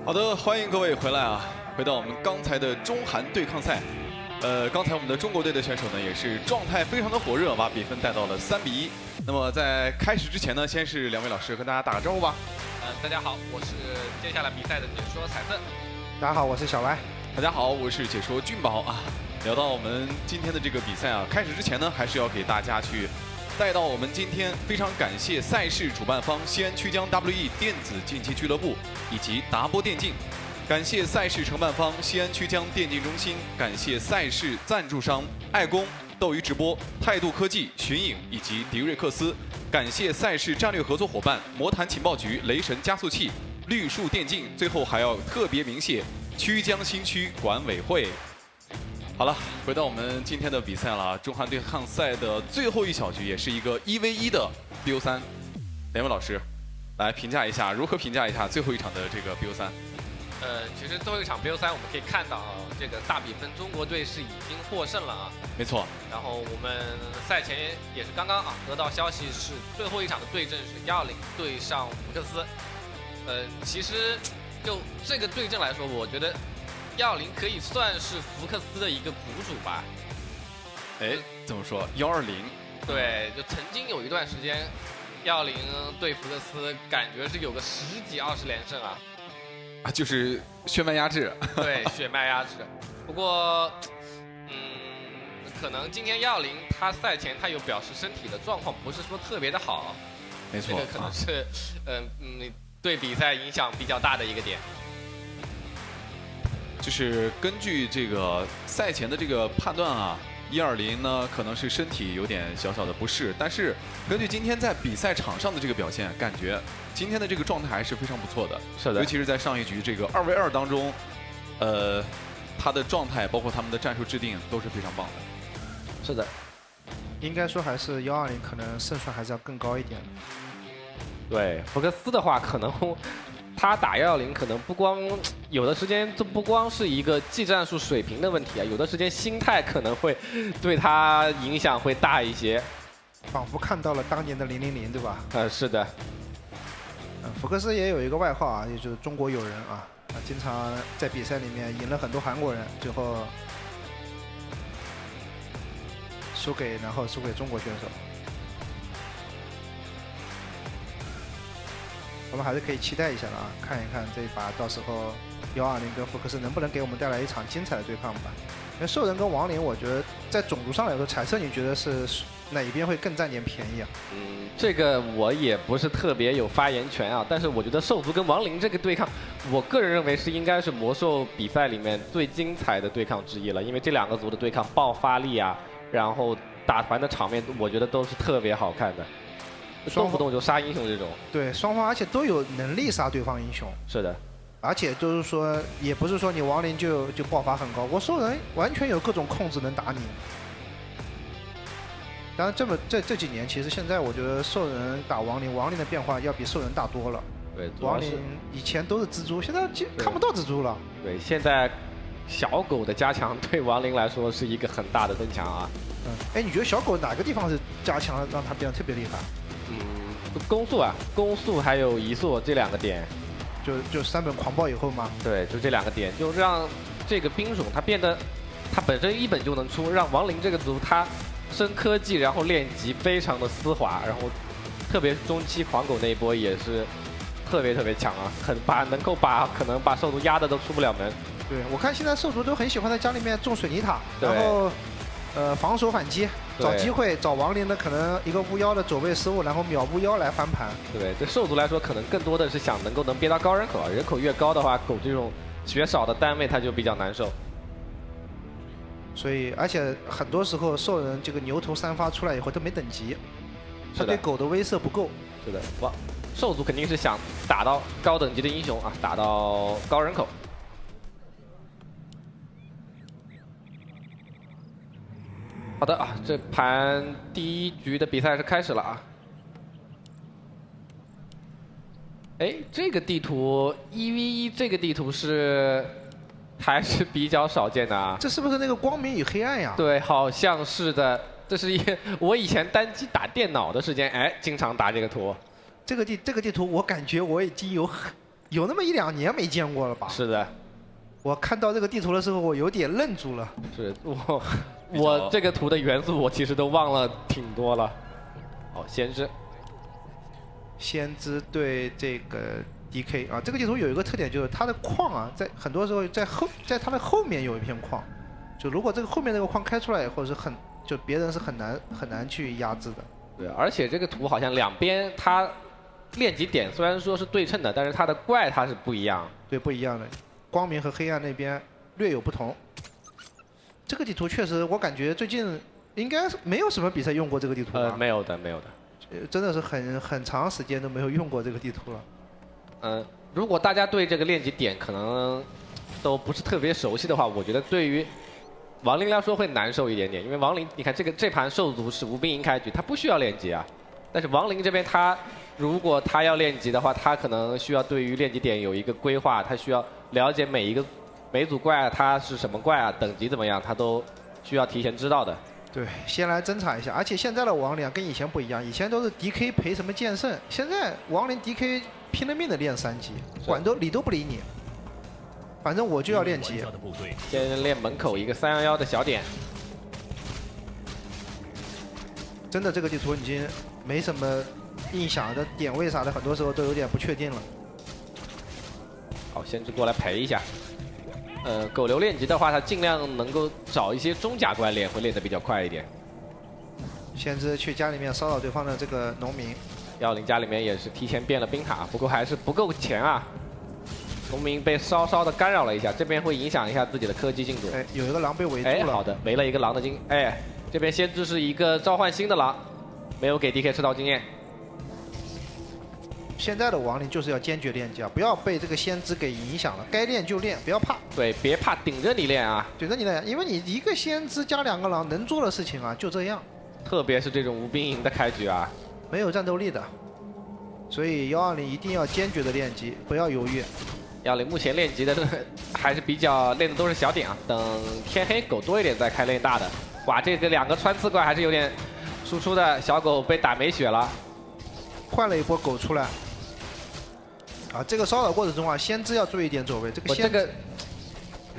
好的，欢迎各位回来啊！回到我们刚才的中韩对抗赛。刚才我们的中国队的选手呢，也是状态非常的火热，把比分带到了3比1。那么在开始之前呢，先是两位老师跟大家打个招呼吧。大家好，我是接下来比赛的解说彩色。大家好，我是小歪。大家好，我是解说俊宝啊。聊到我们今天的这个比赛啊，开始之前呢，还是要给大家去带到我们今天非常感谢赛事主办方西安曲江 WE 电子竞技俱乐部以及达波电竞，感谢赛事承办方西安曲江电竞中心，感谢赛事赞助商爱工、斗鱼直播、态度科技、寻影以及迪瑞克斯，感谢赛事战略合作伙伴魔坛情报局、雷神加速器、绿树电竞，最后还要特别鸣谢曲江新区管委会。好了，回到我们今天的比赛了。中韩对抗赛的最后一小局，也是一个1v1的 BO3。两位老师，来评价一下，如何评价一下最后一场的这个 BO3？其实最后一场 BO3 我们可以看到啊，这个大比分中国队是已经获胜了啊。没错。然后我们赛前也是刚刚啊得到消息，是最后一场的对阵是120对上福克斯。其实就这个对阵来说，我觉得120可以算是福克斯的一个苦主吧。哎，怎么说？120？对，就曾经有一段时间，120对福克斯感觉是有个10几20连胜啊。啊，就是血脉压制。对，血脉压制。不过，可能今天120他赛前他有表示身体的状况不是说特别的好。没错。这个可能是，对比赛影响比较大的一个点。就是根据这个赛前的这个判断啊，120呢可能是身体有点小小的不适，但是根据今天在比赛场上的这个表现，感觉今天的这个状态还是非常不错的。是的，尤其是在上一局这个2v2当中，他的状态包括他们的战术制定都是非常棒的。是的，应该说还是120可能胜算还是要更高一点。对，福克斯的话可能。他打120可能不光有的时间，这不光是一个技战术水平的问题啊，有的时间心态可能会对他影响会大一些。仿佛看到了当年的000，对吧？是的。福克斯也有一个外号啊，也就是中国友人啊，经常在比赛里面赢了很多韩国人，最后输给中国选手。我们还是可以期待一下的啊，看一看这一把到时候120跟福克斯能不能给我们带来一场精彩的对抗吧。因为兽人跟亡灵，我觉得在种族上来说，彩色你觉得是哪一边会更占点便宜啊？这个我也不是特别有发言权啊，但是我觉得兽族跟亡灵这个对抗，我个人认为是应该是魔兽比赛里面最精彩的对抗之一了，因为这两个族的对抗爆发力啊，然后打团的场面，我觉得都是特别好看的。动不动就杀英雄这种，对，双方而且都有能力杀对方英雄。是的，而且就是说，也不是说你亡灵就爆发很高，我兽人完全有各种控制能打你。当然，这几年，其实现在我觉得兽人打亡灵，亡灵的变化要比兽人大多了。对，亡灵以前都是蜘蛛，现在看不到蜘蛛了。对，现在小狗的加强对亡灵来说是一个很大的增强啊。哎，你觉得小狗哪个地方是加强让它变得特别厉害？攻速啊，攻速还有移速这两个点，就3本狂暴以后吗？对，就这两个点，就让这个兵种它变得，它本身1本就能出，让亡灵这个族它升科技，然后练级非常的丝滑，然后特别中期狂狗那一波也是特别强啊，能够可能把兽族压的都出不了门。对，我看现在兽族都很喜欢在家里面种水泥塔，然后防守反击。找机会找亡灵的可能一个巫妖的走位失误，然后秒巫妖来翻盘。对，对兽族来说，可能更多的是想能憋到高人口啊，人口越高的话，狗这种血少的单位它就比较难受。所以，而且很多时候兽人这个牛头3发出来以后都没等级，他对狗的威慑不够。是的，兽族肯定是想打到高等级的英雄啊，打到高人口。好的啊，这盘第1局的比赛是开始了啊。哎，这个地图1v1，这个地图还是比较少见的啊。这是不是那个光明与黑暗呀？对，好像是的。这是我以前单机打电脑的时间，哎，经常打这个图。这个地图，我感觉我已经有有那么1、2年没见过了吧？是的，我看到这个地图的时候，我有点愣住了。是我这个图的元素我其实都忘了挺多了。好，先知对这个 DK 啊，这个地图有一个特点就是它的矿啊，在很多时候在它的后面有一片矿，就如果这个后面这个矿开出来以后就别人是很难去压制的。对，而且这个图好像两边它练级点虽然说是对称的，但是它的怪它是不一样。对，不一样的，光明和黑暗那边略有不同。这个地图确实，我感觉最近应该是没有什么比赛用过这个地图吧？没有的。真的是很长时间都没有用过这个地图了。如果大家对这个练级点可能都不是特别熟悉的话，我觉得对于亡灵来说会难受一点点，因为亡灵，你看这盘兽族是无兵营开局，他不需要练级啊。但是亡灵这边如果他要练级的话，他可能需要对于练级点有一个规划，他需要了解每组怪它是什么怪啊，等级怎么样，他都需要提前知道的。对，先来侦查一下。而且现在的亡灵跟以前不一样，以前都是 DK 陪什么剑圣，现在亡灵 DK 拼了命的练3级，理都不理你。反正我就要练级。先练门口一个311的小点。真的，这个地图已经没什么印象的点位啥的，很多时候都有点不确定了。好，先知过来陪一下。狗流练级的话，他尽量能够找一些中甲怪练，会练得比较快一点。先知去家里面骚扰对方的这个农民。150家里面也是提前变了兵塔，不过还是不够钱啊。农民被稍稍的干扰了一下，这边会影响一下自己的科技进度。哎，有一个狼被围住了。好的，围了一个狼的经。哎，这边先知是一个召唤新的狼，没有给 DK 吃到经验。现在的亡灵就是要坚决练级啊，不要被这个先知给影响了，该练就练，不要怕。对，别怕，顶着你练啊！顶着你练，因为你一个先知加2个狼能做的事情啊，就这样。特别是这种无兵营的开局啊，没有战斗力的，所以120一定要坚决的练级，不要犹豫。120目前练级的还是比较练的都是小点啊，等天黑狗多一点再开练大的。哇，这个2个穿刺怪还是有点输出的，小狗被打没血了，换了一波狗出来。啊，这个骚扰过程中啊，先知要注意一点走位。这个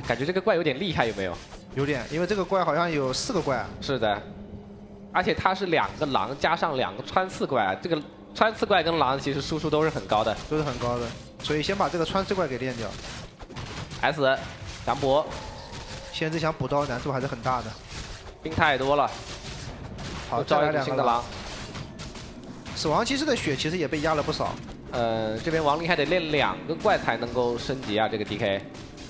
感觉这个怪有点厉害，有没有？有点，因为这个怪好像有4个怪。是的，而且它是2个狼加上2个穿刺怪，这个穿刺怪跟狼其实输出都是很高的，都是很高的。所以先把这个穿刺怪给练掉。S 强搏，先知想补刀难度还是很大的。兵太多了。好，再来2个新的狼。死亡骑士的血其实也被压了不少。这边亡灵还得练2个怪才能够升级啊，这个 DK。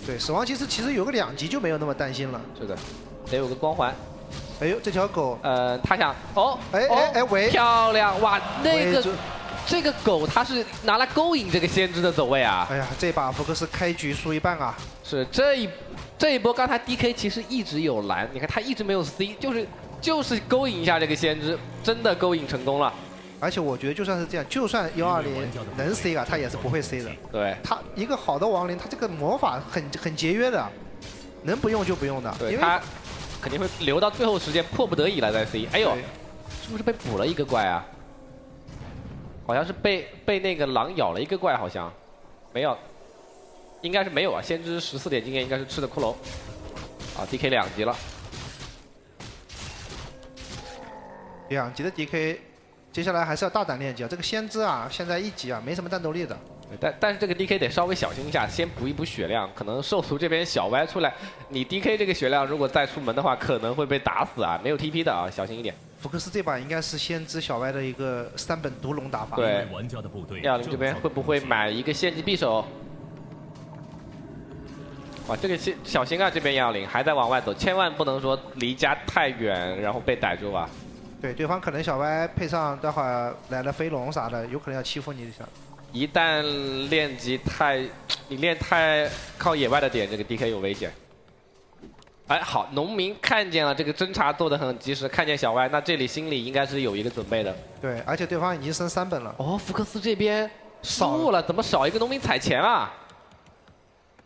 对，死亡骑士其实有个2级就没有那么担心了。是的，得有个光环。哎呦，这条狗，他想，喂，漂亮，哇，这个狗它是拿来勾引这个先知的走位啊。哎呀，这把福克斯开局输一半啊。是这一波，刚才 DK 其实一直有蓝，你看他一直没有 C，就是勾引一下这个先知，真的勾引成功了。而且我觉得就算是这样，就算120能 C 啊，他也是不会 C 的。对，他一个好的亡灵，他这个魔法很节约的，能不用就不用的。对，他肯定会留到最后时间，迫不得已了再 C。哎呦，是不是被补了一个怪啊？好像是被那个狼咬了一个怪，好像没有，应该是没有啊。先知14点经验应该是吃的骷髅。啊 ，DK 2级了。2级的 DK。接下来还是要大胆练级啊！这个先知啊，现在1级啊，没什么战斗力的。但是这个 DK 得稍微小心一下，先补一补血量。可能兽族这边小歪出来，你 DK 这个血量如果再出门的话，可能会被打死啊！没有 TP 的啊，小心一点。福克斯这把应该是先知小歪的一个3本毒龙打法。对，120这边会不会买一个献祭匕首？哇，这个小心啊！这边120还在往外走，千万不能说离家太远，然后被逮住啊！对，对方可能小歪配上待会儿来了飞龙啥的，有可能要欺负你一下。一旦练级你练太靠野外的点，这个 DK 有危险。哎，好，农民看见了这个侦查做得很及时，看见小歪，那这里心里应该是有一个准备的。对，而且对方已经升3本了。哦，福克斯这边失误了，怎么少一个农民踩钱啊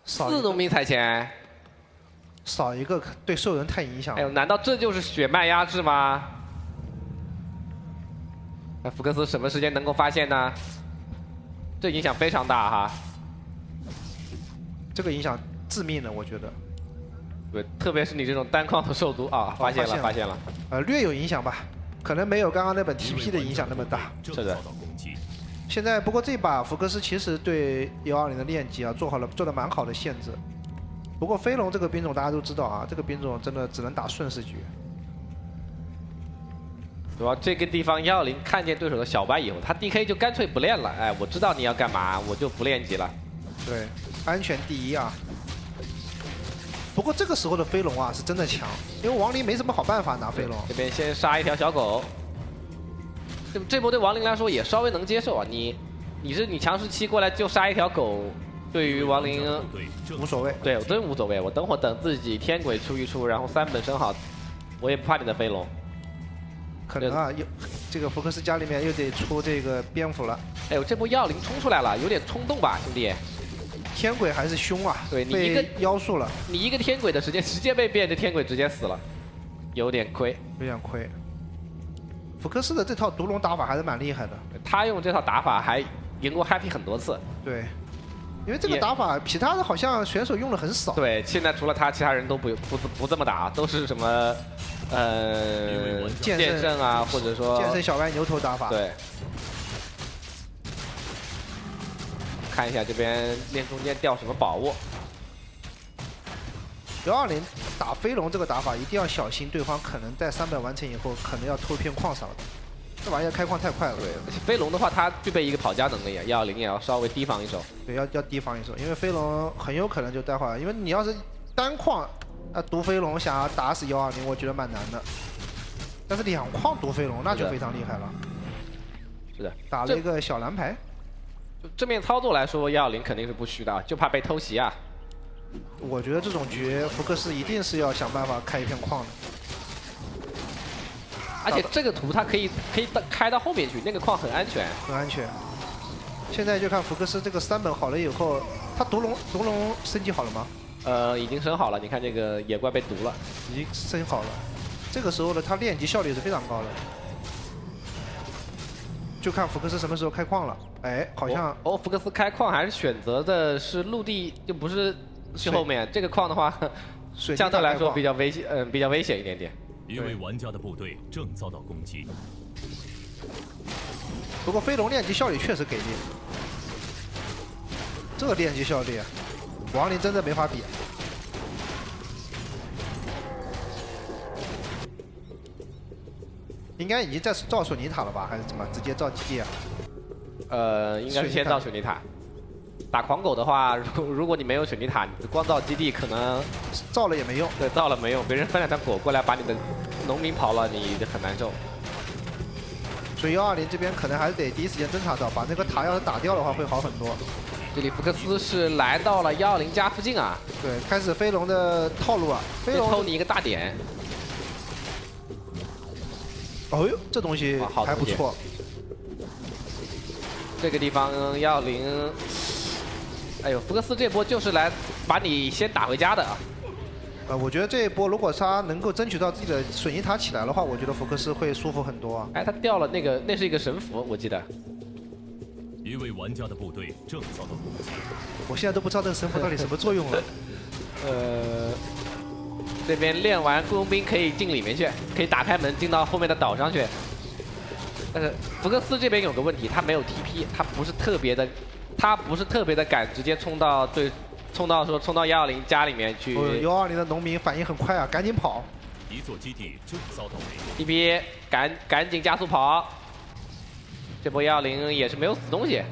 ？4农民踩钱，少一个对兽人太影响了。哎呦，难道这就是血脉压制吗？那福克斯什么时间能够发现呢？这影响非常大哈。这个影响致命的，我觉得。对，特别是你这种单矿的兽族啊，发现了。略有影响吧，可能没有刚刚那本 TP 的影响那么大。是的。现在不过这把福克斯其实对120的练级啊做的蛮好的限制。不过飞龙这个兵种大家都知道啊，这个兵种真的只能打顺势局。主要这个地方120看见对手的小白以后，他 DK 就干脆不练了。哎，我知道你要干嘛，我就不练级了。对，安全第一啊。不过这个时候的飞龙啊是真的强，因为亡灵没什么好办法拿飞龙。这边先杀一条小狗，这波对亡灵来说也稍微能接受啊。你强势期过来就杀一条狗，对于亡灵无所谓。对，我真无所谓。我等会儿等自己天鬼出一出，然后3本升好，我也不怕你的飞龙。可能啊，这个福克斯家里面又得出这个蝙蝠了。哎呦，这波120冲出来了，有点冲动吧，兄弟。天鬼还是凶啊！对你一个妖术了，你一个天鬼的时间直接被变，这天鬼直接死了，有点亏，有点亏。福克斯的这套毒龙打法还是蛮厉害的，他用这套打法还赢过 Happy 很多次。对，因为这个打法其他的好像选手用的很少。对，现在除了他，其他人都不这么打，都是什么剑圣啊，或者说剑圣小白牛头打法。对。看一下这边链中间掉什么宝物。120打飞龙这个打法一定要小心，对方可能在3本完成以后，可能要偷一片矿啥的。这玩意儿开矿太快了。对，飞龙的话，它具备一个跑家能力，120也要稍微提防一手。对，要提防一手，因为飞龙很有可能就待会儿，因为你要是单矿毒飞龙想要打死120，我觉得蛮难的。但是2矿毒飞龙那就非常厉害了。是的，打了一个小蓝牌。正面操作来说，120肯定是不虚的，就怕被偷袭啊。我觉得这种局，福克斯一定是要想办法开一片矿的。而且这个图它可以开到后面去，那个矿很安全。很安全。现在就看福克斯这个3本好了以后，他毒龙升级好了吗？已经升好了。你看这个野怪被毒了，已经升好了。这个时候呢，他练级效率是非常高的。就看福克斯什么时候开矿了。哎，好像福克斯开矿还是选择的是陆地，就不是去后面。这个矿的话，相对来说比较危险，比较危险一点点。一位玩家的部队正遭到攻击。不过飞龙练级效率确实给力，这个练级效率，亡灵真的没法比。应该已经在造水泥塔了吧？还是怎么直接造基地啊？应该是先造水泥塔。打狂狗的话，如果你没有水泥塔，你光造基地可能造了也没用。对，造了没用，别人分2条狗过来把你的农民刨了，你很难受。所以120这边可能还是得第一时间侦察到，把那个塔要是打掉的话会好很多。这里福克斯是来到了120家附近啊。对，开始飞龙的套路啊，飞龙偷你一个大点。哦呦，这东西还不错。这个地方120，哎呦，福克斯这波就是来把你先打回家的啊。我觉得这一波如果他能够争取到自己的水泥塔起来的话，我觉得福克斯会舒服很多啊。哎，他掉了那是一个神符，我记得。一位玩家的部队正遭到攻击。我现在都不知道这个神符到底什么作用了。这边练完雇佣兵可以进里面去，可以打开门进到后面的岛上去。但是福克斯这边有个问题，他没有 TP， 他不是特别的敢直接冲到120家里面去。120的农民反应很快啊，赶紧跑！一座基地正遭到围攻。TP 赶紧加速跑。这波120也是没有死东西。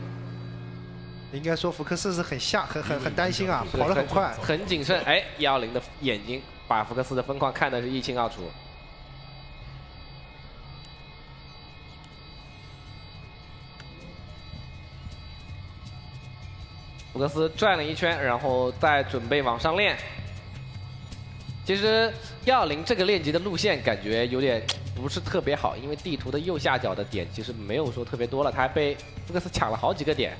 应该说福克斯是很担心啊，跑得很快，很谨慎。哎，120的眼睛把福克斯的分矿看的是一清二楚。福克斯转了一圈，然后再准备往上练。其实120这个练级的路线感觉有点不是特别好，因为地图的右下角的点其实没有说特别多了，他还被福克斯抢了好几个点。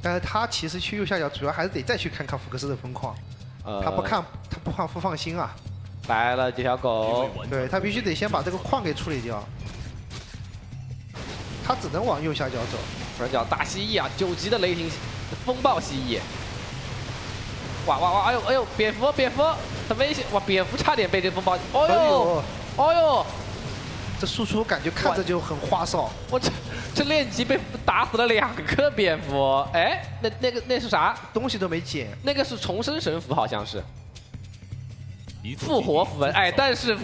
但是他其实去右下角，主要还是得再去看看福克斯的分矿。他不放心啊。来了几条狗，对他必须得先把这个矿给处理掉。他只能往右下角走。不然叫大蜥蜴啊，9级的雷霆风暴蜥蜴。哇哇哇！哎呦哎呦，蝙蝠很危险！哇，蝙蝠差点被这风暴。哦呦呦，哦呦！这输出感觉看着就很花哨。我这练级被打死了2个蝙蝠。哎，那是啥？东西都没捡。那个是重生神符，好像是。一座复活符文，哎，但是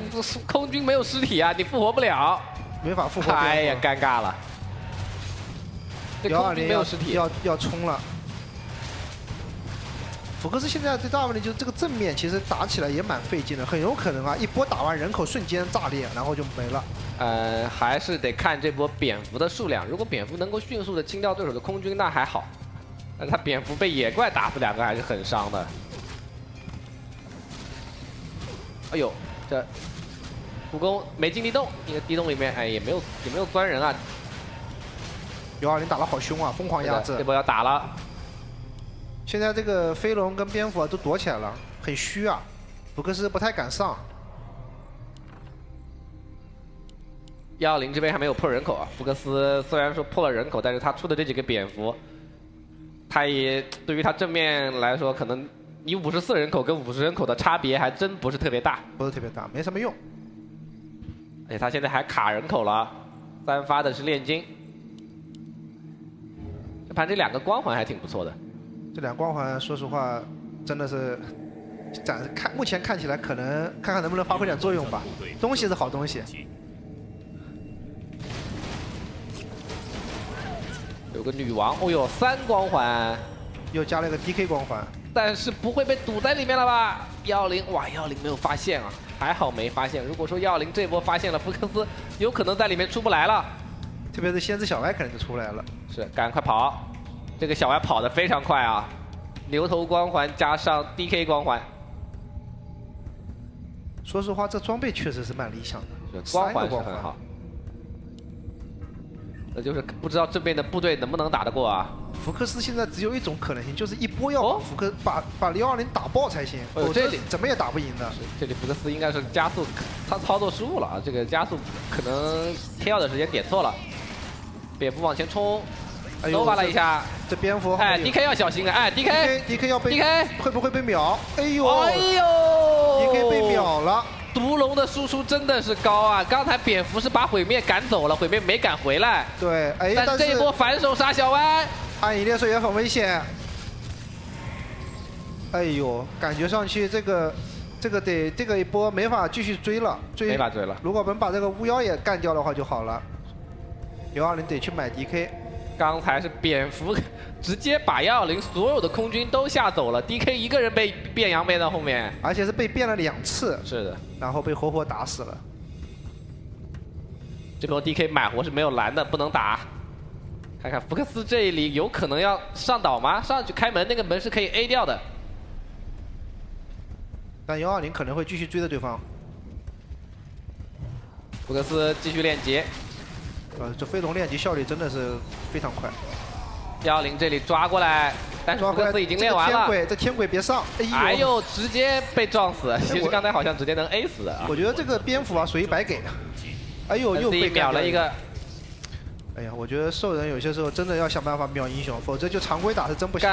空军没有尸体啊，你复活不了。没法复活。哎呀，尴尬了。这空军没有120尸体。要冲了。福克斯现在最大问题就是这个正面其实打起来也蛮费劲的，很有可能啊一波打完人口瞬间炸裂，然后就没了。还是得看这波蝙蝠的数量。如果蝙蝠能够迅速的清掉对手的空军，那还好。但他蝙蝠被野怪打死2个还是很伤的。哎呦，这普攻没进地洞，那个地洞里面哎也没有钻人啊。120打得好凶啊，疯狂压制。这波要打了。现在这个飞龙跟蝙蝠啊都躲起来了，很虚啊。福克斯不太敢上。120这边还没有破人口啊。福克斯虽然说破了人口，但是他出的这几个蝙蝠，他也对于他正面来说，可能你54人口跟50人口的差别还真不是特别大，不是特别大，没什么用。而且他现在还卡人口了，3发的是炼金。这盘这2个光环还挺不错的。这2光环，说实话，真的是目前看起来可能看看能不能发挥点作用吧。东西是好东西。有个女王，哦呦，3光环，又加了一个 DK 光环，但是不会被堵在里面了吧？120，哇，120没有发现啊，还好没发现。如果说120这波发现了，福克斯有可能在里面出不来了。特别是先知小歪可能就出来了。是，赶快跑！这个小歪跑得非常快啊，牛头光环加上 DK 光环。说实话，这装备确实是蛮理想的，光环3个光环是很好。那就是不知道这边的部队能不能打得过啊？福克斯现在只有一种可能性，就是一波要把120打爆才行，否则怎么也打不赢的。这里福克斯应该是加速，他操作失误了啊！这个加速可能贴药的时间点错了。蝙蝠往前冲，nova了一下。这蝙蝠哎 ，DK 要小心啊！哎 ，DK 要被 DK 会不会被秒？哎呦，DK 被秒了。毒龙的输出真的是高啊！刚才蝙蝠是把毁灭赶走了，毁灭没赶回来。对，哎，但这一波反手杀小歪，暗影猎兽也很危险。哎呦，感觉上去这个一波没法继续追了，没法追了。如果我们把这个巫妖也干掉的话就好了。120得去买 DK。刚才是蝙蝠直接把120所有的空军都吓走了 ，DK 一个人被变羊变到后面，而且是被变了2次。是的，然后被活活打死了。这波 DK 买活是没有蓝的，不能打。看看福克斯这里有可能要上岛吗？上去开门，那个门是可以 A 掉的。但120可能会继续追着对方。福克斯继续练级。这飞龙练级效率真的是非常快。120这里抓过来，但是福克斯已经练完了。这天鬼别上！哎呦，直接被撞死。其实刚才好像直接能 A 死的啊。我觉得这个蝙蝠啊属于白给的。哎呦，又被秒了一个。哎呀，我觉得兽人有些时候真的要想办法秒英雄，否则就常规打是真不行。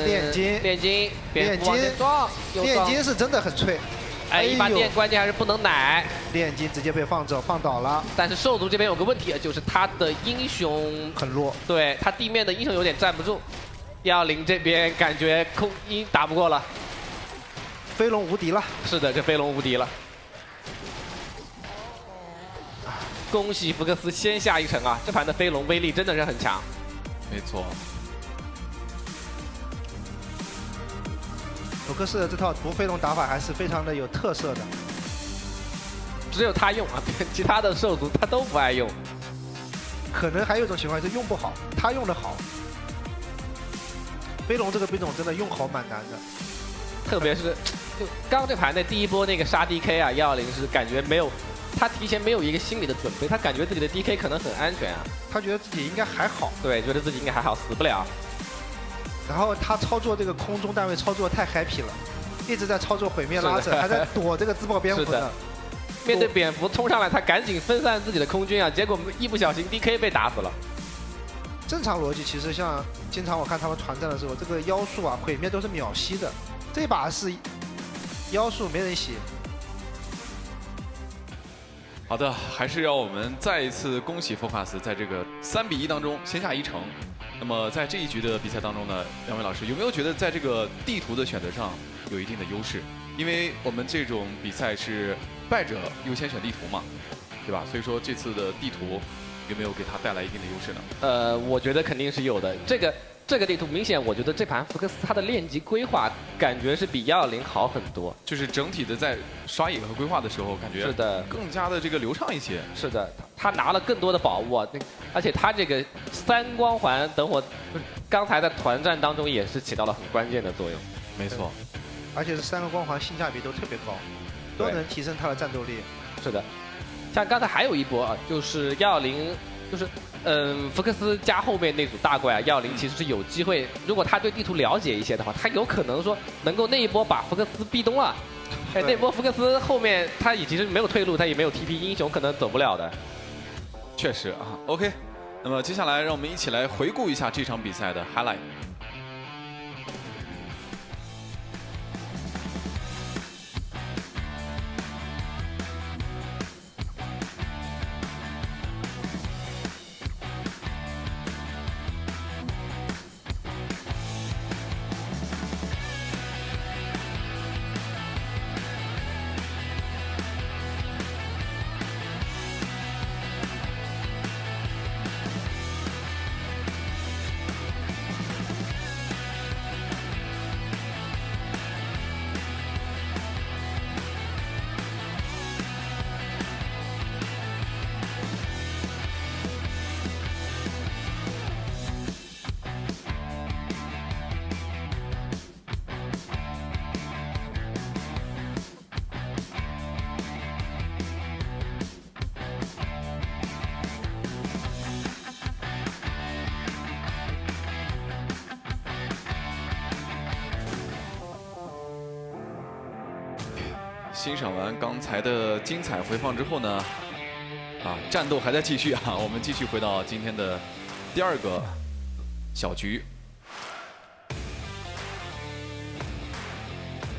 炼金，蝙蝠往前撞，炼金是真的很脆。哎，一把电关键还是不能奶。炼金直接被放倒了。但是兽族这边有个问题，就是他的英雄很弱，对他地面的英雄有点站不住。120这边感觉空一打不过了，飞龙无敌了。是的，这飞龙无敌了。恭喜福克斯先下一城啊！这盘的飞龙威力真的是很强。没错。福克斯的这套毒飞龙打法还是非常的有特色的，只有他用啊，其他的兽族他都不爱用。可能还有一种情况是用不好，他用的好。飞龙这个兵种真的用好蛮难的，特别是就刚这盘的第一波那个杀 DK 啊，120是感觉没有，他提前没有一个心理的准备，他感觉自己的 DK 可能很安全啊，他觉得自己应该还好，对，觉得自己应该还好，死不了。然后他操作这个空中单位操作太 happy 了，一直在操作毁灭拉扯，还在躲这个自爆蝙蝠呢。面对蝙蝠冲上来，他赶紧分散自己的空军啊，结果一不小心 DK 被打死了。正常逻辑其实像经常我看他们团战的时候，这个妖术啊毁灭都是秒吸的，这把是妖术没人洗。好的，还是要我们再一次恭喜福卡斯在这个3比1当中先下一城。那么在这一局的比赛当中呢，两位老师有没有觉得在这个地图的选择上有一定的优势？因为我们这种比赛是败者优先选地图嘛，对吧？所以说这次的地图有没有给他带来一定的优势呢？我觉得肯定是有的。这个地图明显，我觉得这盘福克斯他的练级规划感觉是比120好很多。就是整体的在刷野和规划的时候，感觉是的，更加的这个流畅一些。是的，他拿了更多的宝物啊，而且他这个3光环，等会刚才在团战当中也是起到了很关键的作用。没错，而且是3个光环性价比都特别高，都能提升他的战斗力。是的，像刚才还有一波啊，就是120，就是福克斯加后面那组大怪啊，120其实是有机会，如果他对地图了解一些的话，他有可能说能够那一波把福克斯逼东了。哎，那波福克斯后面他也其实没有退路，他也没有 TP， 英雄可能走不了的。确实啊。OK， 那么接下来让我们一起来回顾一下这场比赛的 highlight。欣赏完刚才的精彩回放之后呢，战斗还在继续啊，我们继续回到今天的第2个小局。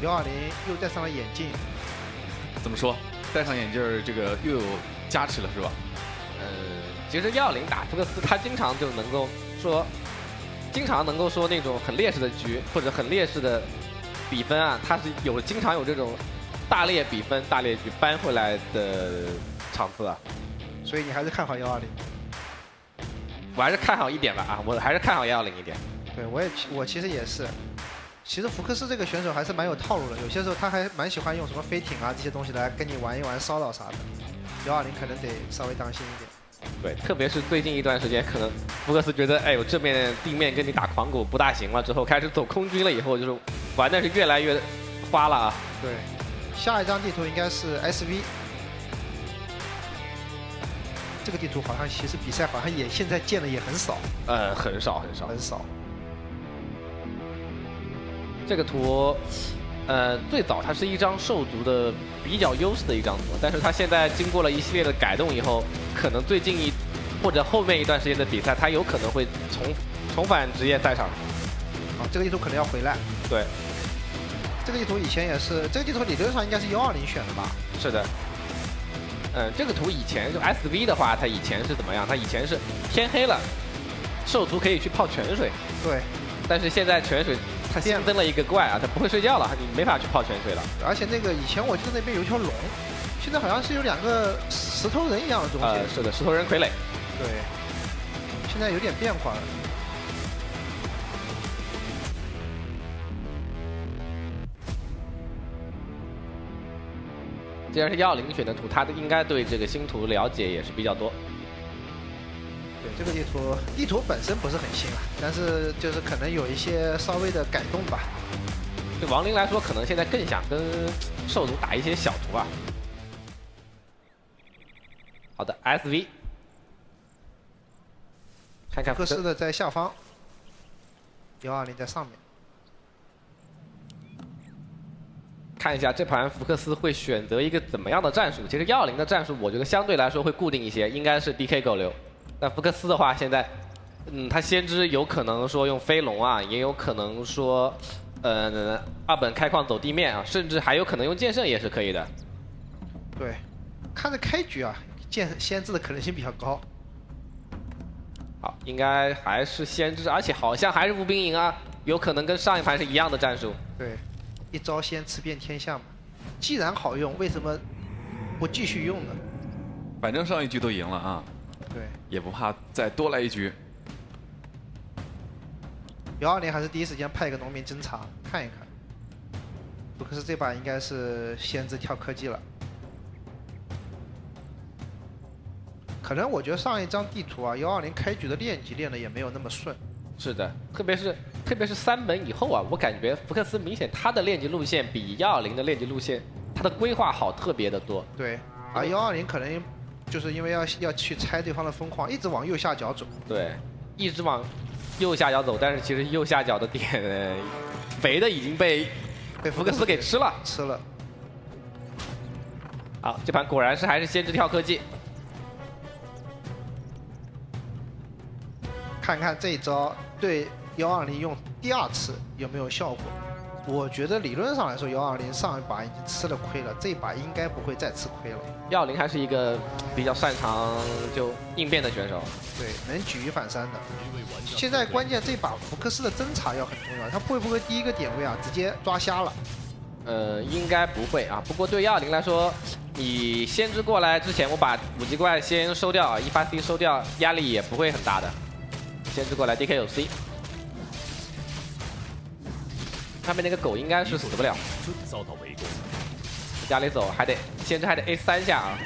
120又戴上了眼镜，怎么说？戴上眼镜儿，这个又有加持了是吧？其实120打福克斯，他经常就能够说那种很劣势的局或者很劣势的比分啊，他是经常有这种大劣比分、大劣局扳回来的场次啊。所以你还是看好120？我还是看好一点吧啊，我还是看好120一点。对，我其实也是。其实福克斯这个选手还是蛮有套路的，有些时候他还蛮喜欢用什么飞艇啊这些东西来跟你玩一玩骚扰啥的。120可能得稍微当心一点。对，特别是最近一段时间，可能福克斯觉得，哎呦，这面地面跟你打狂狗不大行了，之后开始走空军了，以后就是玩的是越来越花了啊。对，下一张地图应该是 SV。这个地图好像其实比赛好像也现在见的也很少。很少。这个图，最早它是一张兽族的比较优势的一张图，但是它现在经过了一系列的改动以后，可能最近或者后面一段时间的比赛，它有可能会重返职业赛场。这个地图可能要回来。对，这个地图以前也是，这个地图理论上应该是120选的吧？是的。这个图以前就 SV 的话，它以前是怎么样？它以前是天黑了，兽族可以去泡泉水。对。但是现在泉水它新增了一个怪啊，它不会睡觉了，你没法去泡泉水了。而且那个以前我记得那边有一条龙，现在好像是有2个石头人一样的东西。是的，石头人傀儡。对，现在有点变化了。既然是120选的图，他应该对这个新图了解也是比较多。对，这个地图本身不是很新啊，但是就是可能有一些稍微的改动吧。对亡灵来说，可能现在更想跟兽族打一些小图啊。好的 ，SV， 看看福克斯的在下方，120在上面。看一下这盘福克斯会选择一个怎么样的战术？其实120的战术，我觉得相对来说会固定一些，应该是 DK 狗流。但福克斯的话，现在，他先知有可能说用飞龙啊，也有可能说，二本开矿走地面啊，甚至还有可能用剑圣也是可以的。对，看着开局啊，先知的可能性比较高。好，应该还是先知，而且好像还是无兵营啊，有可能跟上一盘是一样的战术。对，一招先吃遍天下嘛。既然好用，为什么不继续用呢？反正上一局都赢了啊，对，也不怕再多来一局。120还是第一时间派一个农民侦查看一看。福克斯这把应该是先知跳科技了。可能我觉得上一张地图啊，120开局的练级练的也没有那么顺。是的，特别是3本以后啊，我感觉福克斯明显他的练级路线比120的练级路线，他的规划好特别的多。对，而120可能就是因为要去拆对方的疯狂，一直往右下角走。对，一直往右下角走，但是其实右下角的点肥的已经被福克斯给吃了。吃了。好，这盘果然是还是先知跳科技。看看这一招对120用第2次有没有效果？我觉得理论上来说，120上一把已经吃了亏了，这一把应该不会再吃亏了。120还是一个比较擅长就应变的选手，对，能举一反三的。现在关键这把福克斯的侦查要很重要，他会不会第一个点位啊直接抓瞎了？应该不会啊。不过对120来说，你先知过来之前，我把5级怪先收掉，一发 C 收掉，压力也不会很大的。先知过来 ，DK 有 C， 上面那个狗应该是死不了。遭到围攻，家里走还得先知还得 A3下啊！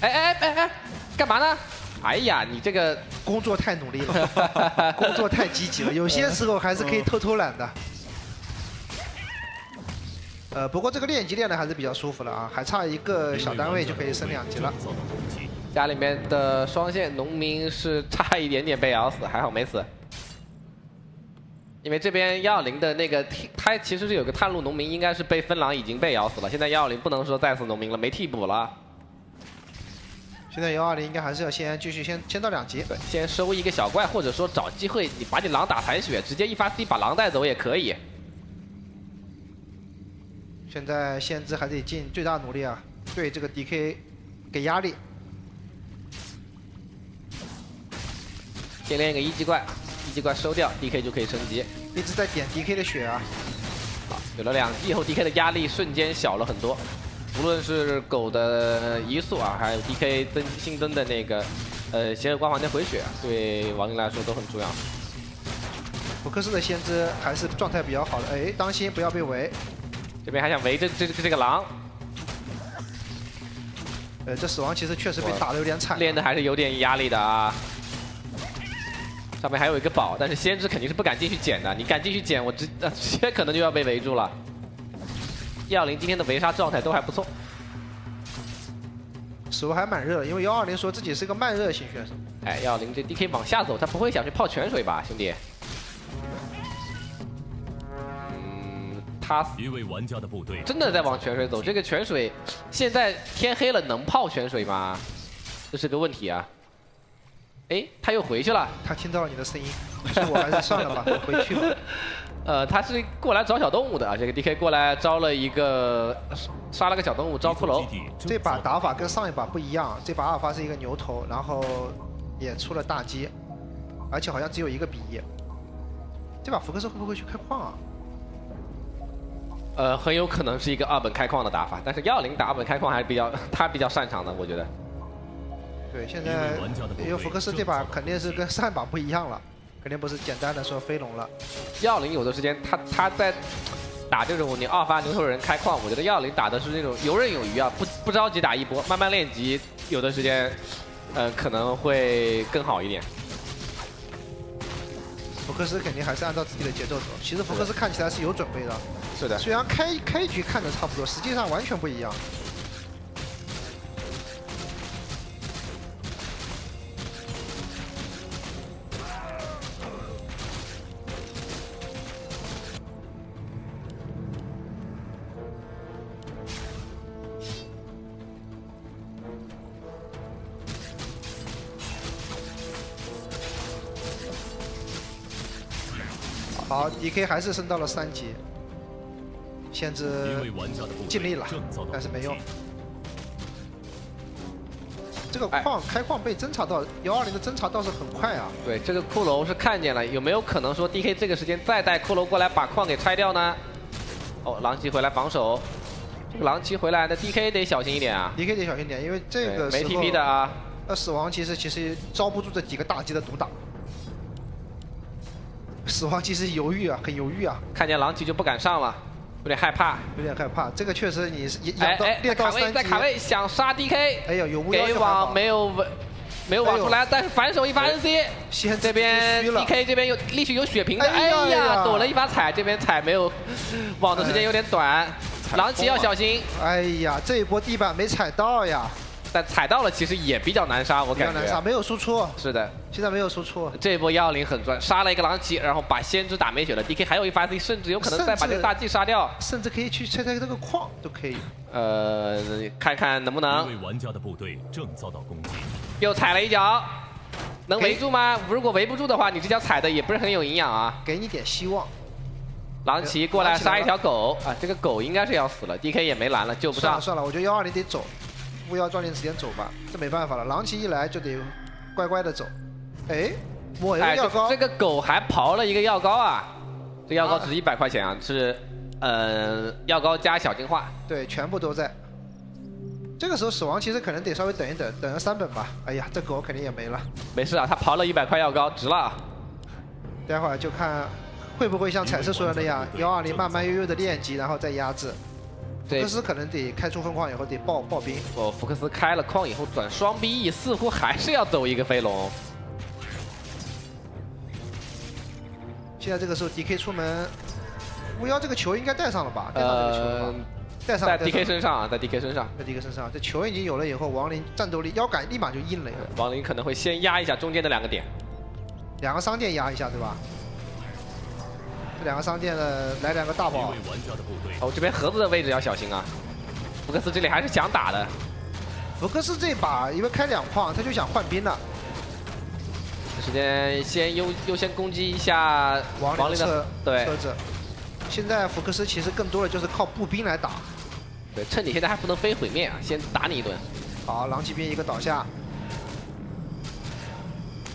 哎，干嘛呢？哎呀，你这个工作太努力了，工作太积极了，有些时候还是可以偷懒的。不过这个练级练的还是比较舒服的啊，还差一个小单位就可以升2级了。遭到攻击，家里面的双线农民是差一点点被咬死，还好没死。因为这边120的那个他其实是有个探路农民，应该是被芬朗已经被咬死了。现在120不能说再死农民了，没替补了。现在120应该还是要继续先到2级。对，先收一个小怪，或者说找机会你把你狼打残血，直接一发 C 把狼带走也可以。现在先知还得尽最大努力啊，对这个 DK 给压力。先练一个1级怪，1级怪收掉 ，DK 就可以升级。一直在点 DK 的血啊。好，有了2级以后 ，DK 的压力瞬间小了很多。无论是狗的移速啊，还有 DK 新增的那个邪恶光环的回血，对亡灵来说都很重要。福克斯的先知还是状态比较好的，哎，当心不要被围。这边还想围这个狼，这死亡其实确实被打得有点惨，练的还是有点压力的啊。上面还有一个宝，但是先知肯定是不敢进去捡的。你敢进去捡，我直接可能就要被围住了。120今天的围杀状态都还不错，手还蛮热的，因为120说自己是个慢热型选手。哎，120这 DK 往下走，他不会想去泡泉水吧，兄弟？他一位玩家的部队真的在往泉水走，这个泉水现在天黑了，能泡泉水吗？这是个问题啊。哎，他又回去了。他听到了你的声音，所以我还是算了吧，我回去吧。他是过来找小动物的啊，这个 DK 过来招了一个，杀了个小动物招骷髅。这把打法跟上一把不一样，这把阿尔法是一个牛头，然后也出了大鸡，而且好像只有一个笔。这把福克斯会不会去开矿啊？很有可能是一个2本开矿的打法，但是120打2本开矿还是他比较擅长的，我觉得。对，现在因为福克斯这把肯定是跟上一把不一样了，肯定不是简单的说飞龙了。120有的时间他在打这种你2发牛头人开矿，我觉得120打的是那种游刃有余啊，不着急打一波，慢慢练级，有的时间可能会更好一点。福克斯肯定还是按照自己的节奏走。其实福克斯看起来是有准备的，是的。虽然开局看着差不多，实际上完全不一样。好 ，DK 还是升到了3级，限制因为玩家的部队尽力了正遭到但是没用攻击。这个矿开矿被侦查到，120的侦查倒是很快啊。对，这个骷髅是看见了，有没有可能说 DK 这个时间再带骷髅过来把矿给拆掉呢？哦，狼骑回来防守，这个狼骑回来，那 DK 得小心一点啊。 DK 得小心点，因为这个没时候 TP 的啊。死亡其实招不住这几个大级的独挡。死亡其实犹豫啊，很犹豫啊，看见狼骑就不敢上了，有点害怕。有点害怕。这个确实你是哎哎，练到卡位3级，在卡位想杀 DK，哎呦，有巫妖给就还好网没有网出来，但是反手一发 NC，先这边虚了 DK 这边有立许有血瓶的，哎哎呀呀，躲了一发踩，这边踩没有，网的时间有点短，狼骑要小心，哎呀，这一波地板没踩到呀，但踩到了其实也比较难杀，我感比较难杀，觉。没有输出，是的，现在没有输出。这一波120很赚，杀了一个狼骑，然后把先知打没血了 ，DK 还有一发 C， 甚至有可能再把这个大 G 杀掉。甚至可以去拆这个矿都可以。看看能不能因为玩家的部队正遭到攻击。又踩了一脚，能围住吗？如果围不住的话，你这脚踩的也不是很有营养啊。给你点希望。狼骑过来杀一条狗啊，这个狗应该是要死了 ，DK 也没蓝了，救不上。算了，我觉得120得走，巫妖抓紧时间走吧，这没办法了，狼骑一来就得乖乖的走。哎，抹一个药膏，这个狗还刨了一个药膏啊，这药膏值100块钱啊，是药膏加小净化。对，全部都在。这个时候死亡其实可能得稍微等一等，等个3本吧。哎呀，这狗肯定也没了。没事啊，他刨了100块药膏，值了。待会儿就看会不会像彩色说的那样，120慢慢悠悠的练级，然后再压制。福克斯可能得开出分矿以后得爆兵。哦，福克斯开了矿以后转双 BE， 似乎还是要走一个飞龙。现在这个时候 DK 出门，巫妖这个球应该带上了吧？带上这个球了吧？带上在 DK 身上啊，在 DK 身上，在 DK 身上，这球已经有了以后，亡灵战斗力腰杆立马就硬了呀。亡灵可能会先压一下中间的2个点，2个商店压一下，对吧？这2个商店的来2个大宝。哦，这边盒子的位置要小心啊。福克斯这里还是想打的。福克斯这把因为开2矿，他就想换兵了。时间先优先攻击一下亡灵的车子。现在福克斯其实更多的就是靠步兵来打。对，趁你现在还不能飞毁灭啊，先打你一顿。好，狼骑兵一个倒下。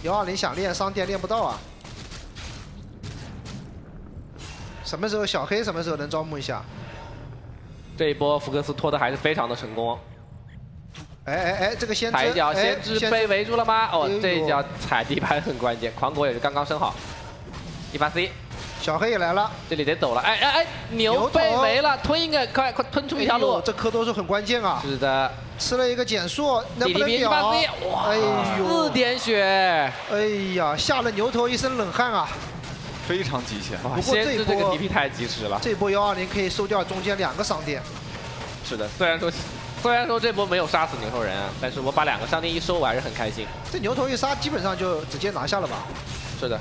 120想练商店练不到啊。什么时候小黑什么时候能招募一下？这一波福克斯拖的还是非常的成功。哎，这个先知，踩一脚，先知被围住了吗？哦，这一脚踩地板很关键。狂果也是刚刚升好，一发 C。小黑也来了，这里得走了。哎，牛被围了，吞一个，快吞出一条路。这颗多数很关键啊。是的，吃了一个减速，能不能秒？哇，哎呦， 4点血。哎呀，吓了牛头一身冷汗啊。非常极限。不过这一波这个 DP 太及时了。这波120可以收掉中间2个商店。是的，虽然说这波没有杀死牛头人啊，但是我把2个商店一收，我还是很开心。这牛头一杀，基本上就直接拿下了吧？是的。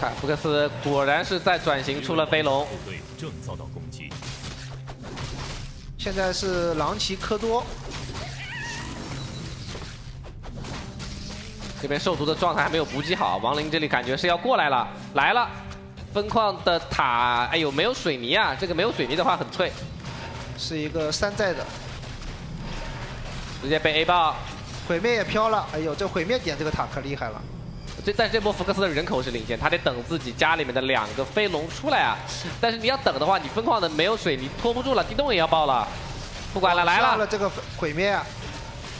看福克斯果然是在转型出了飞龙。正遭到攻击。现在是狼骑科多。这边兽族的状态还没有补给好，亡灵这里感觉是要过来了，来了，分矿的塔，哎呦没有水泥啊，这个没有水泥的话很脆，是一个山寨的，直接被 A 爆，毁灭也飘了，哎呦这毁灭点这个塔可厉害了，但这波福克斯的人口是领先，他得等自己家里面的2个飞龙出来啊，但是你要等的话，你分矿的没有水泥拖不住了，地洞也要爆了，不管了来了这个毁灭，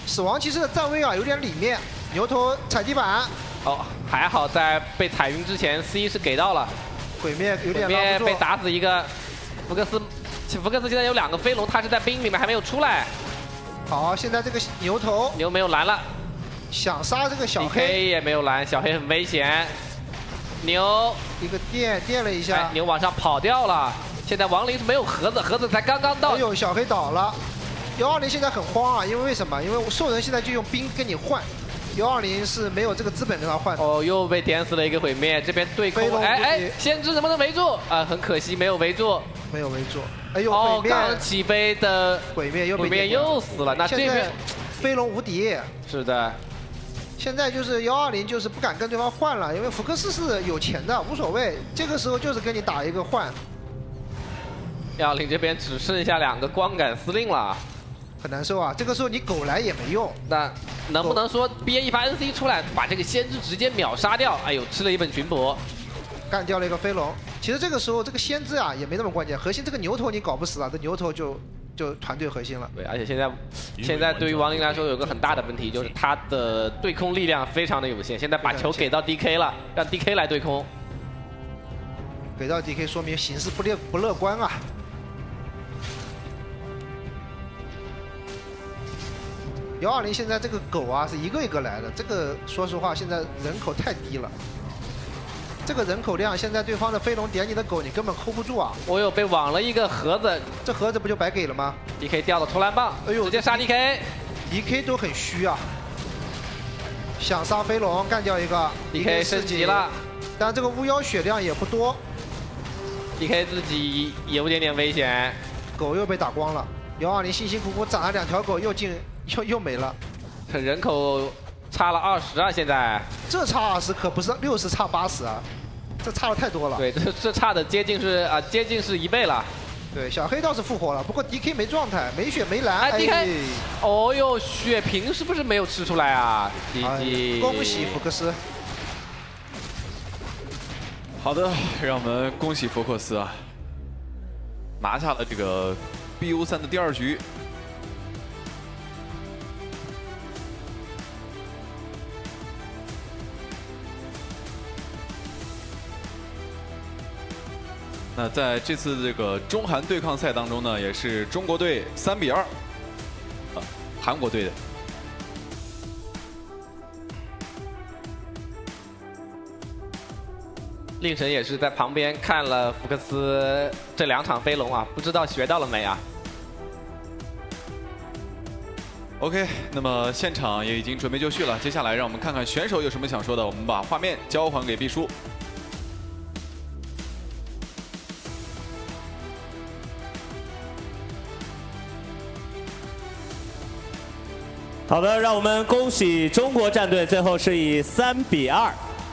死亡骑士的站位啊有点里面。牛头踩地板，哦，还好在被踩晕之前 ，C 是给到了，毁灭有点拉不住，被打死一个。福克斯现在有2个飞龙，他是在兵里面还没有出来。好，现在这个牛没有蓝了，想杀这个小黑也没有蓝，小黑很危险。牛一个电了一下，牛往上跑掉了。现在亡灵是没有盒子，盒子才刚刚到。哎呦，小黑倒了。120现在很慌啊，因为为什么？因为兽人现在就用兵跟你换。120是没有这个资本跟他换的。哦，又被点死了一个毁灭，这边对空，先知能不能围住？啊，很可惜没有围住。没有围住。哎呦，哦，刚起飞的毁灭又死了，那这边飞龙无敌。是的。现在就是120，就是不敢跟对方换了，因为福克斯是有钱的，无所谓。这个时候就是跟你打一个换。120这边只剩下2个光杆司令了，很难受啊。这个时候你狗来也没用。那能不能说憋一发 NC 出来，把这个先知直接秒杀掉？哎呦，吃了一本群博，干掉了一个飞龙。其实这个时候这个先知啊也没那么关键，核心这个牛头你搞不死啊，这牛头就团队核心了。对，而且现在对于亡灵来说有个很大的问题，就是他的对空力量非常的有限。现在把球给到 DK 了，让 DK 来对空。给到 DK 说明形势不乐观啊。120现在这个狗啊是一个一个来的，这个说实话现在人口太低了。这个人口量，现在对方的飞龙点你的狗，你根本 hold 不住啊！我有被网了一个盒子，这盒子不就白给了吗 ？DK 掉了投篮棒，哎呦，直接杀 DK，DK 都很虚啊。想杀飞龙，干掉一个 ，DK 升级了，但这个巫妖血量也不多 ，DK 自己有点危险，狗又被打光了。120辛辛苦苦攒了2条狗，又没了，这人口。差了20啊！现在这差20可不是60差80啊，这差的太多了。对，这差的接近是1倍了。对，小黑倒是复活了，不过 DK 没状态，没血没蓝。哎 ，DK， 哦呦，血瓶是不是没有吃出来啊？GG，恭喜福克斯。好的，让我们恭喜福克斯啊，拿下了这个 BO3的第2局。那在这次这个中韩对抗赛当中呢，也是中国队3比2，韩国队的。令神也是在旁边看了福克斯这2场飞龙啊，不知道学到了没啊 ？OK， 那么现场也已经准备就绪了，接下来让我们看看选手有什么想说的，我们把画面交还给毕叔。好的，让我们恭喜中国战队，最后是以3比2，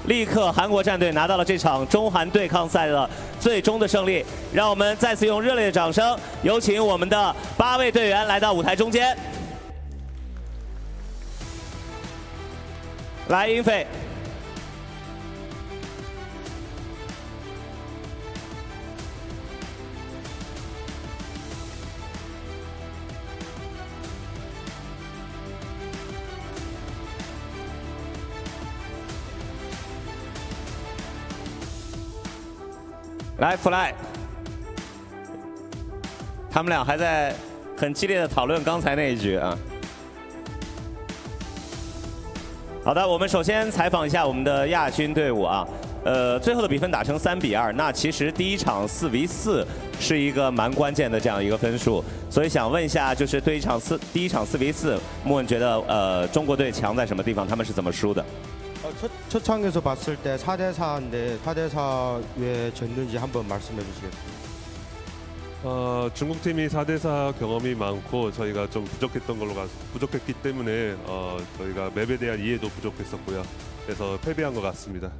力克韩国战队，拿到了这场中韩对抗赛的最终的胜利。让我们再次用热烈的掌声，有请我们的8位队员来到舞台中间。来，英菲。来 ，Fly， 他们俩还在很激烈的讨论刚才那一局啊。好的，我们首先采访一下我们的亚军队伍啊。最后的比分打成3比2，那其实第一场4v4是一个蛮关键的这样一个分数，所以想問一下，就是對第一場4v4，莫文覺得中國隊強在什麼地方？他們是怎麼輸的？ 첫 창에서 봤을 때 4대 4인데 4대 4 왜 졌는지 한번 말씀해 주시겠어요? 중국 팀이 4대 4 경험이 많고 저희가 좀 부족했기 때문에 저희가 맵에 대한 이해도 부족했었고요. 그래서 패배한 것 같습니다.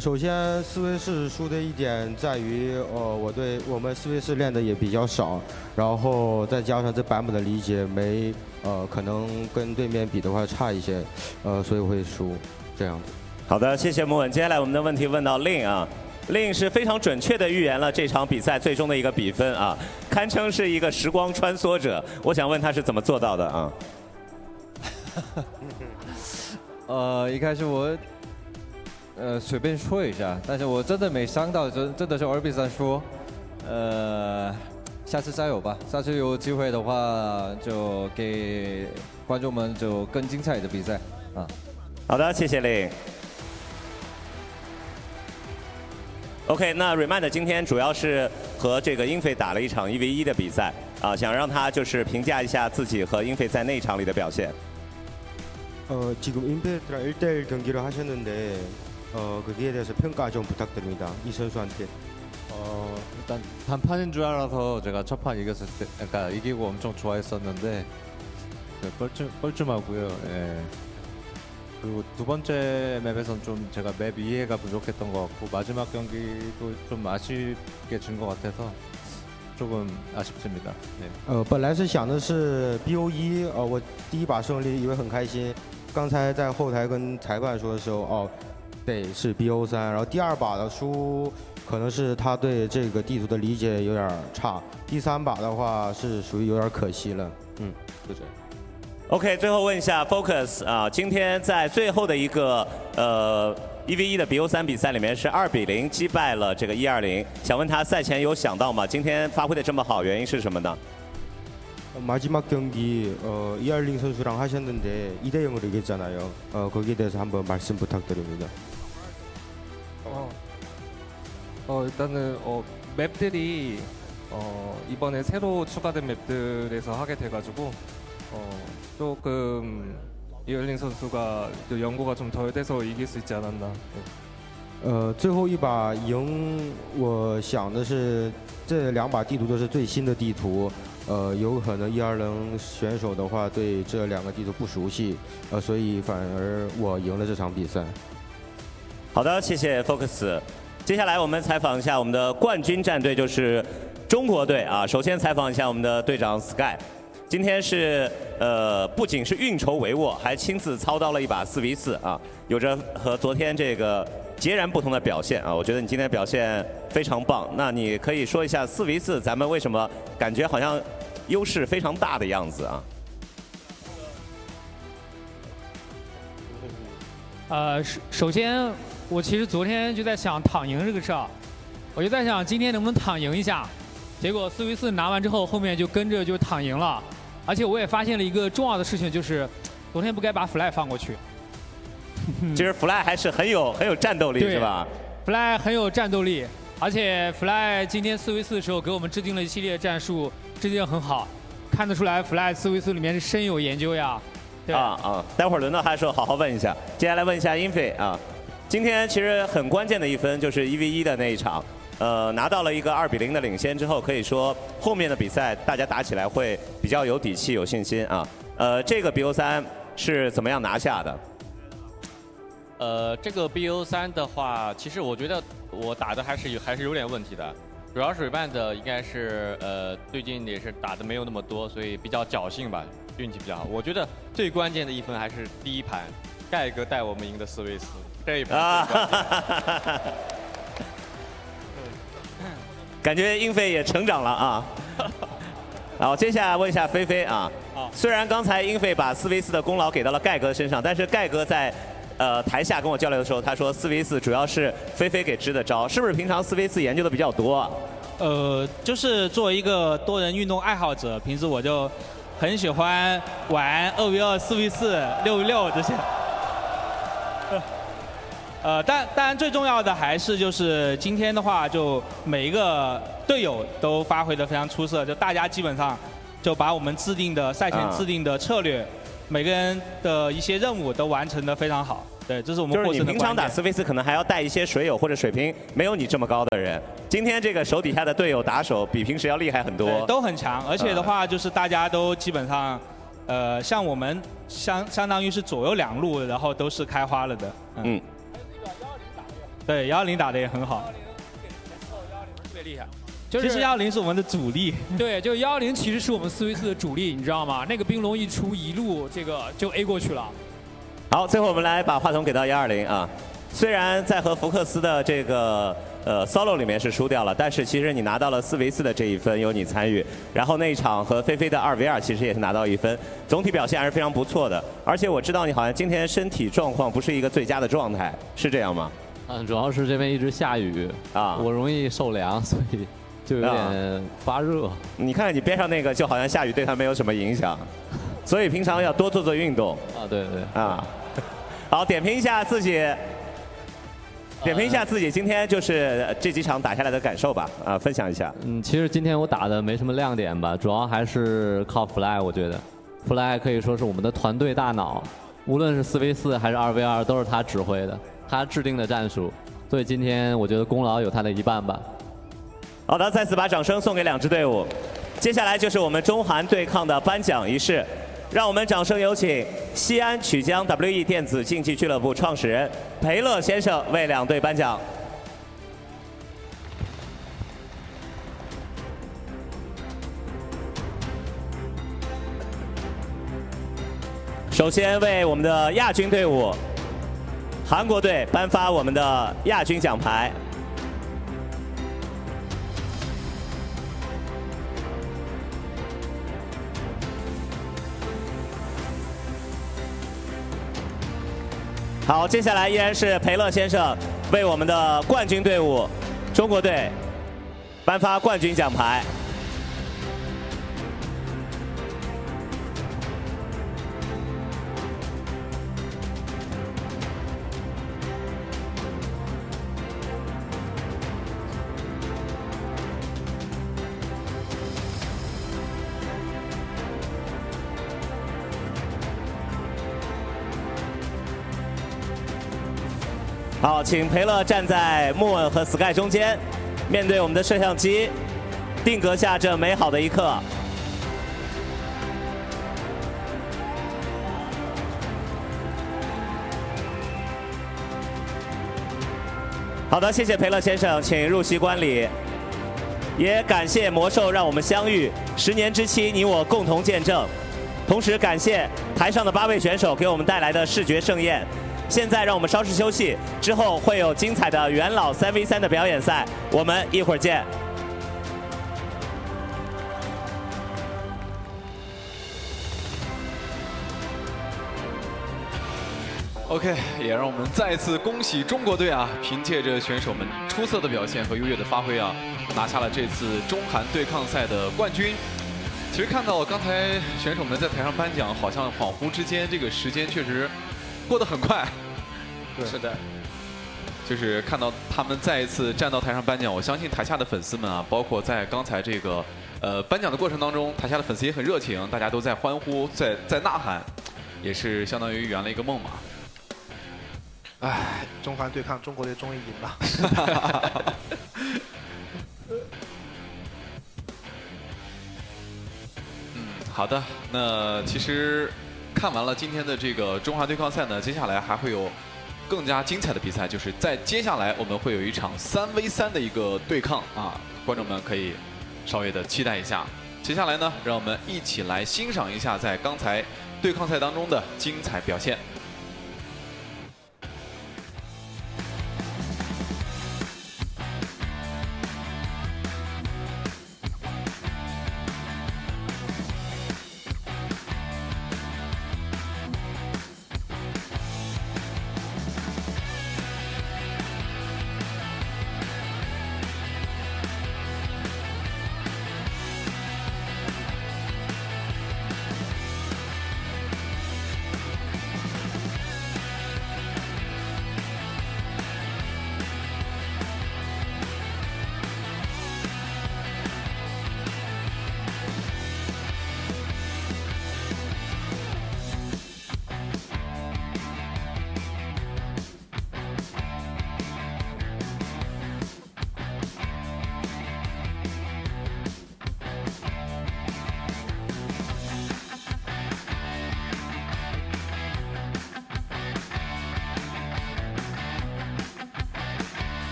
首先4v4输的一点在于，我们4v4练的也比较少，然后再加上这版本的理解可能跟对面比的话差一些，所以会输这样子。好的，谢谢莫文。接下来我们的问题问到令啊，令是非常准确的预言了这场比赛最终的一个比分啊，堪称是一个时光穿梭者。我想问他是怎么做到的啊？一开始我随便说一下，但是我真的没想到，真的是2比3输。下次加油吧，下次有机会的话就给观众们就更精彩的比赛啊。好的，谢谢令。OK， 那 Remind 今天主要是和这个英菲打了一场1v1的比赛啊，想让他就是评价一下自己和英菲在那一场里的表现。지금 임팩트랑 1대1 경기를 하셨는데 거기에 대해서 평가 좀 부탁드립니다. 이 선수한테. 일단 단판인 줄 알아서 제가 첫 판 이겼을 때, 그러니까 이기고 엄청 좋아했었는데 뻘쭘하고요. 예. 그리고 두 번째 맵에선 좀 제가 맵 이해가 부족했던 것 같고 마지막 경기도 좀 아쉽게 진 것 같아서 조금 아쉽습니다. 네. 本来是想的是 BO1，我第一把胜利以为很开心，刚才在后台跟裁判说的时候，对，是 BO3，然后第二把的输可能是他对这个地图的理解有点差，第三把的话是属于有点可惜了，就这样。 OK， 最后问一下 Focus 啊，今天在最后的一个1v1的 BO3比赛里面是2比0击败了这个120，想问他赛前有想到吗？今天发挥的这么好，原因是什么呢？ 마지막 경기 220 선수랑 하셨는데 2대 0으로 이겼잖아요. 거기에 대해서 한번 말씀 부탁드립니다. 일단은 맵들이 이번에 새로 추가된 맵들에서 하게 돼가지고 조금 이얼링 선수가 연고가 좀 덜 돼서 이길 수 있지 않았나. 最后一把赢，我想的是这2把地图都是最新的地图，有可能120选手的话对这2个地图不熟悉，所以反而我赢了这场比赛。好的，谢谢 Focus。接下来我们采访一下我们的冠军战队，就是中国队啊。首先采访一下我们的队长 Sky。 今天是不仅是运筹帷幄，还亲自操刀了一把4v4啊，有着和昨天这个截然不同的表现啊。我觉得你今天表现非常棒。那你可以说一下4v4咱们为什么感觉好像优势非常大的样子啊？首先我其实昨天就在想躺赢这个事儿，我就在想今天能不能躺赢一下，结果4v4拿完之后，后面就跟着就躺赢了。 而且我也发现了一个重要的事情，就是昨天不该把 Fly 放过去。其实 Fly 还是很有战斗力，是吧 ？Fly 很有战斗力，而且 Fly 今天4v4的时候给我们制定了一系列战术，制定得很好，看得出来 Fly 4v4里面是深有研究呀。对待会儿轮到他的时候好好问一下。接下来问一下英菲啊，今天其实很关键的一分就是1v1的那一场。 拿到了一个2比0的领先之后，可以说后面的比赛大家打起来会比较有底气、有信心啊。这个 BO3是怎么样拿下的？这个 BO3的话，其实我觉得我打的还是有点问题的，主要是 Revand 应该是最近也是打的没有那么多，所以比较侥幸吧，运气比较好。我觉得最关键的一分还是第一盘，盖哥带我们赢的4v4这一盘。感觉英菲也成长了啊！好，接下来问一下菲菲啊。虽然刚才英菲把4v4的功劳给到了盖哥身上，但是盖哥在台下跟我交流的时候，他说4v4主要是菲菲给支的招，是不是平常4v4研究的比较多啊？就是作为一个多人运动爱好者，平时我就很喜欢玩2v2、4v4、6v6这些。当然最重要的还是就是今天的话，就每一个队友都发挥得非常出色，就大家基本上就把我们赛前制定的策略，每个人的一些任务都完成得非常好。对，这是我们获胜的关键。就是你平常打4v4可能还要带一些水友或者水平没有你这么高的人，今天这个手底下的队友打手比平时要厉害很多，都很强，而且的话就是大家都基本上。像我们相当于是左右两路，然后都是开花了的。对，120打得也很好，特别厉害。其实120是我们的主力。对，就120其实是我们4v4的主力，你知道吗？那个冰龙一出，一路这个就 A 过去了。好，最后我们来把话筒给到120啊。虽然在和福克斯的这个solo 里面是输掉了，但是其实你拿到了4v4的这一分，有你参与。然后那一场和菲菲的2v2其实也是拿到1分，总体表现还是非常不错的。而且我知道你好像今天身体状况不是一个最佳的状态，是这样吗？主要是这边一直下雨啊，我容易受凉，所以就有点发热。你看你边上那个，就好像下雨对他没有什么影响，所以平常要多做运动。对啊，好，点评一下自己。点评一下自己今天就是这几场打下来的感受吧，分享一下。其实今天我打的没什么亮点吧，主要还是靠 Fly， 我觉得 Fly 可以说是我们的团队大脑，无论是4v4还是2v2都是他指挥的，他制定的战术，所以今天我觉得功劳有他的一半吧。好的，再次把掌声送给两支队伍。接下来就是我们中韩对抗的颁奖仪式。让我们掌声有请西安曲江 WE 电子竞技俱乐部创始人裴乐先生为两队颁奖。首先为我们的亚军队伍韩国队颁发我们的亚军奖牌。好，接下来依然是裴乐先生为我们的冠军队伍中国队颁发冠军奖牌。好，请裴乐站在莫文和 Sky 中间，面对我们的摄像机，定格下这美好的一刻。好的，谢谢裴乐先生，请入席观礼。也感谢魔兽让我们相遇，10年之期你我共同见证。同时感谢台上的8位选手给我们带来的视觉盛宴。现在让我们稍事休息，之后会有精彩的元老3v3的表演赛，我们一会儿见。OK， 也让我们再次恭喜中国队啊！凭借着选手们出色的表现和优越的发挥啊，拿下了这次中韩对抗赛的冠军。其实看到刚才选手们在台上颁奖，好像恍惚之间，这个时间确实过得很快。对，是的。就是看到他们再一次站到台上颁奖，我相信台下的粉丝们啊，包括在刚才这个颁奖的过程当中，台下的粉丝也很热情，大家都在欢呼，在呐喊，也是相当于圆了一个梦嘛。唉，中韩对抗，中国队终于赢了。好的，那其实看完了今天的这个中韩对抗赛呢，接下来还会有更加精彩的比赛，就是在接下来我们会有一场3v3的一个对抗啊，观众们可以稍微的期待一下。接下来呢，让我们一起来欣赏一下在刚才对抗赛当中的精彩表现。